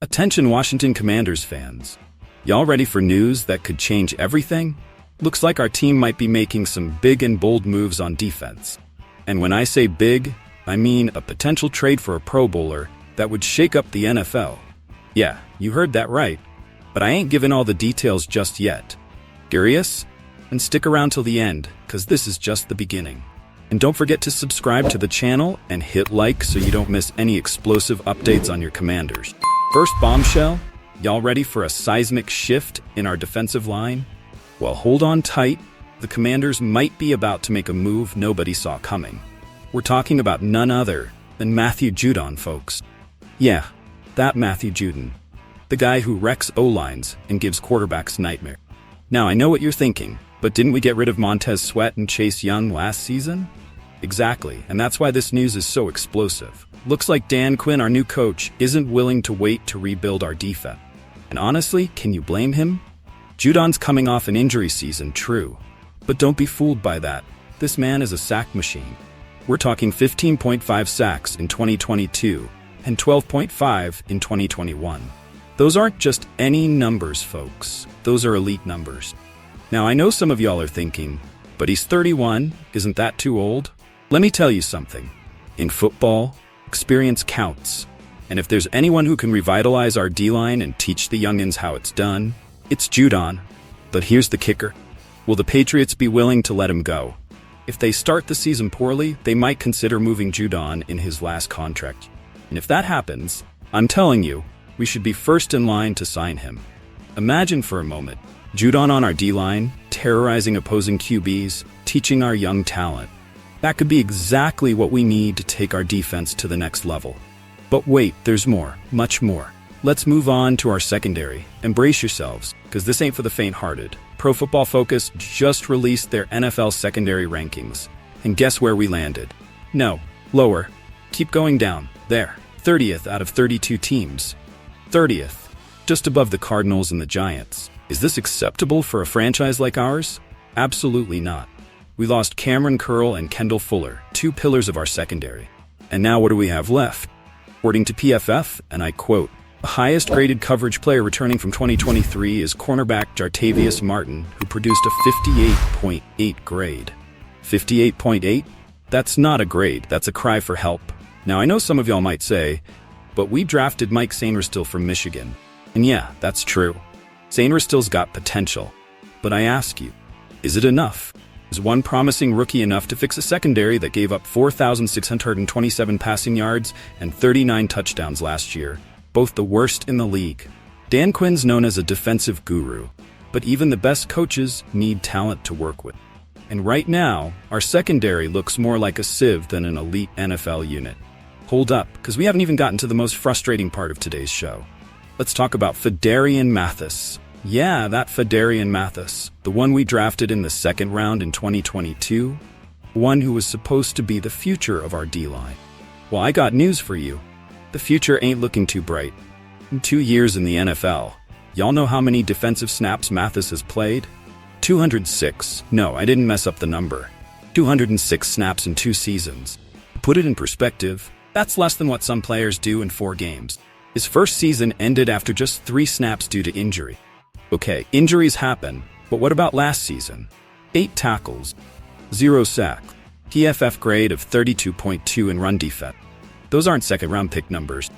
Attention Washington Commanders fans. Y'all ready for news that could change everything? Looks like our team might be making some big and bold moves on defense. And when I say big, I mean a potential trade for a Pro Bowler that would shake up the NFL. Yeah, you heard that right. But I ain't giving all the details just yet. Curious? And stick around till the end, cause this is just the beginning. And don't forget to subscribe to the channel and hit like so you don't miss any explosive updates on your Commanders. First bombshell, y'all ready for a seismic shift in our defensive line? Well, hold on tight. The Commanders might be about to make a move nobody saw coming. We're talking about none other than Matthew Judon, folks. Yeah, that Matthew Judon. The guy who wrecks O-lines and gives quarterbacks nightmare. Now, I know what you're thinking, but didn't we get rid of Montez Sweat and Chase Young last season? Exactly, and that's why this news is so explosive. Looks like Dan Quinn, our new coach, isn't willing to wait to rebuild our defense. And honestly, can you blame him? Judon's coming off an injury season, true. But don't be fooled by that. This man is a sack machine. We're talking 15.5 sacks in 2022 and 12.5 in 2021. Those aren't just any numbers, folks. Those are elite numbers. Now, I know some of y'all are thinking, but he's 31, isn't that too old? Let me tell you something. In football, experience counts. And if there's anyone who can revitalize our D-line and teach the youngins how it's done, it's Judon. But here's the kicker. Will the Patriots be willing to let him go? If they start the season poorly, they might consider moving Judon in his last contract. And if that happens, I'm telling you, we should be first in line to sign him. Imagine for a moment, Judon on our D-line, terrorizing opposing QBs, teaching our young talent. That could be exactly what we need to take our defense to the next level. But wait, there's more, much more. Let's move on to our secondary. Embrace yourselves, because this ain't for the faint-hearted. Pro Football Focus just released their NFL secondary rankings. And guess where we landed? No, lower. Keep going down. There. 30th out of 32 teams. 30th. Just above the Cardinals and the Giants. Is this acceptable for a franchise like ours? Absolutely not. We lost Cameron Curl and Kendall Fuller, two pillars of our secondary. And now what do we have left? According to PFF, and I quote, the highest graded coverage player returning from 2023 is cornerback Jartavius Martin, who produced a 58.8 grade. 58.8? That's not a grade, that's a cry for help. Now I know some of y'all might say, but we drafted Mike Sainristil from Michigan. And yeah, that's true. Sainristil's got potential. But I ask you, is it enough? Is one promising rookie enough to fix a secondary that gave up 4,627 passing yards and 39 touchdowns last year, both the worst in the league? Dan Quinn's known as a defensive guru, but even the best coaches need talent to work with. And right now, our secondary looks more like a sieve than an elite NFL unit. Hold up, because we haven't even gotten to the most frustrating part of today's show. Let's talk about Phidarian Mathis. Yeah, that Phidarian Mathis, the one we drafted in the second round in 2022, one who was supposed to be the future of our D-line. Well, I got news for you. The future ain't looking too bright. In 2 years in the NFL, y'all know how many defensive snaps Mathis has played? 206. No, I didn't mess up the number. 206 snaps in 2 seasons. To put it in perspective, that's less than what some players do in 4 games. His first season ended after just 3 snaps due to injury. Okay, injuries happen, but what about last season? 8 tackles, 0 sacks, PFF grade of 32.2 in run defense. Those aren't second-round pick numbers.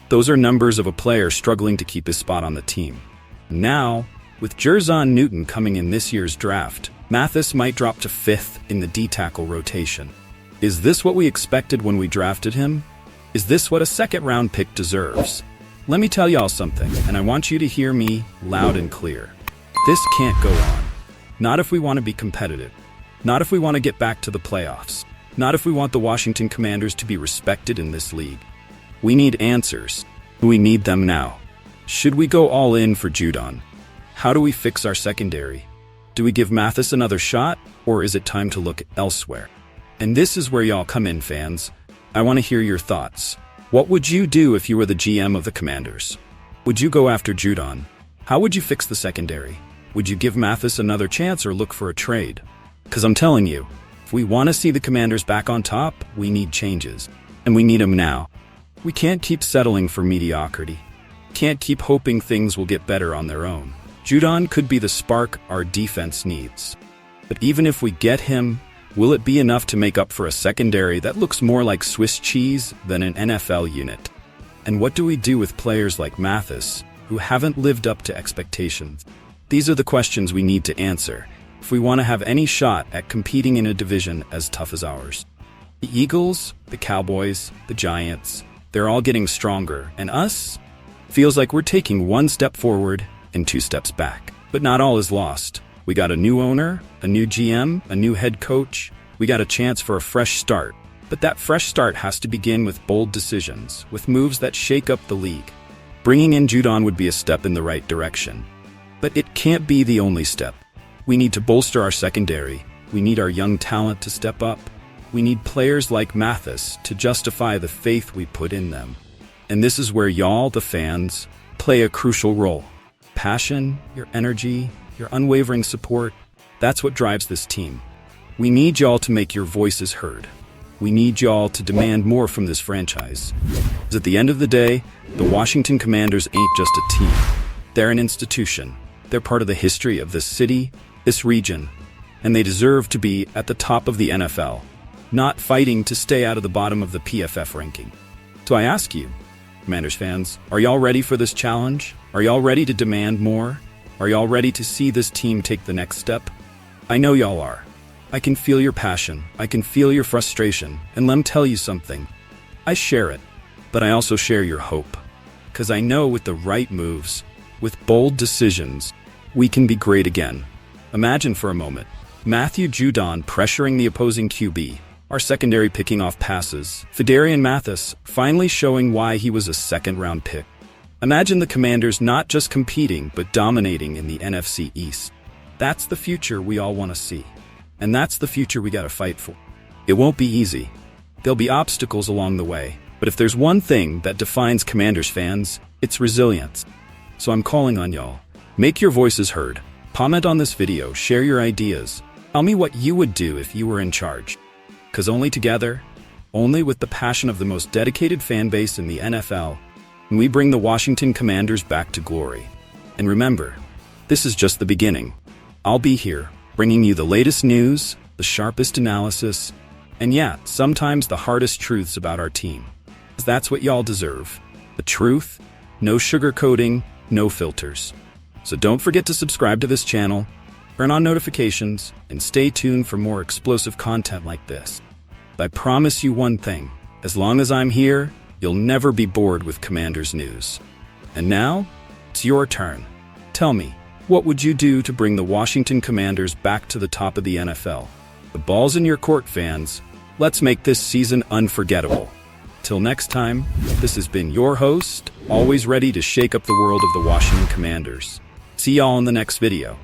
Those are numbers of a player struggling to keep his spot on the team. Now, with Jerzon Newton coming in this year's draft, Mathis might drop to 5th in the D-tackle rotation. Is this what we expected when we drafted him? Is this what a second-round pick deserves? Let me tell y'all something, and I want you to hear me loud and clear. This can't go on. Not if we want to be competitive. Not if we want to get back to the playoffs. Not if we want the Washington Commanders to be respected in this league. We need answers. We need them now. Should we go all in for Judon? How do we fix our secondary? Do we give Mathis another shot, or is it time to look elsewhere? And this is where y'all come in, fans. I want to hear your thoughts. What would you do if you were the GM of the Commanders? Would you go after Judon? How would you fix the secondary? Would you give Mathis another chance or look for a trade? Because I'm telling you, if we want to see the Commanders back on top, we need changes. And we need them now. We can't keep settling for mediocrity. Can't keep hoping things will get better on their own. Judon could be the spark our defense needs. But even if we get him, will it be enough to make up for a secondary that looks more like Swiss cheese than an NFL unit? And what do we do with players like Mathis, who haven't lived up to expectations? These are the questions we need to answer if we want to have any shot at competing in a division as tough as ours. The Eagles, the Cowboys, the Giants, they're all getting stronger, and us? Feels like we're taking one step forward and two steps back. But not all is lost. We got a new owner, a new GM, a new head coach. We got a chance for a fresh start. But that fresh start has to begin with bold decisions, with moves that shake up the league. Bringing in Judon would be a step in the right direction. But it can't be the only step. We need to bolster our secondary. We need our young talent to step up. We need players like Mathis to justify the faith we put in them. And this is where y'all, the fans, play a crucial role. Passion, your energy, your unwavering support, that's what drives this team. We need y'all to make your voices heard. We need y'all to demand more from this franchise. Because at the end of the day, the Washington Commanders ain't just a team. They're an institution. They're part of the history of this city, this region, and they deserve to be at the top of the NFL, not fighting to stay out of the bottom of the PFF ranking. So I ask you, Commanders fans, are y'all ready for this challenge? Are y'all ready to demand more? Are y'all ready to see this team take the next step? I know y'all are. I can feel your passion. I can feel your frustration. And let me tell you something. I share it, but I also share your hope. Because I know with the right moves, with bold decisions, we can be great again. Imagine for a moment, Matthew Judon pressuring the opposing QB, our secondary picking off passes, Fidarian Mathis finally showing why he was a second-round pick. Imagine the Commanders not just competing, but dominating in the NFC East. That's the future we all want to see. And that's the future we gotta fight for. It won't be easy. There'll be obstacles along the way. But if there's one thing that defines Commanders fans, it's resilience. So I'm calling on y'all. Make your voices heard. Comment on this video, share your ideas. Tell me what you would do if you were in charge. Because only together, only with the passion of the most dedicated fan base in the NFL, can we bring the Washington Commanders back to glory. And remember, this is just the beginning. I'll be here, bringing you the latest news, the sharpest analysis, and yeah, sometimes the hardest truths about our team. 'Cause that's what y'all deserve. The truth, no sugarcoating, no filters. So don't forget to subscribe to this channel, turn on notifications, and stay tuned for more explosive content like this. I promise you one thing, as long as I'm here, you'll never be bored with Commanders news. And now, it's your turn. Tell me, what would you do to bring the Washington Commanders back to the top of the NFL? The ball's in your court, fans. Let's make this season unforgettable. Till next time, this has been your host, always ready to shake up the world of the Washington Commanders. See y'all in the next video.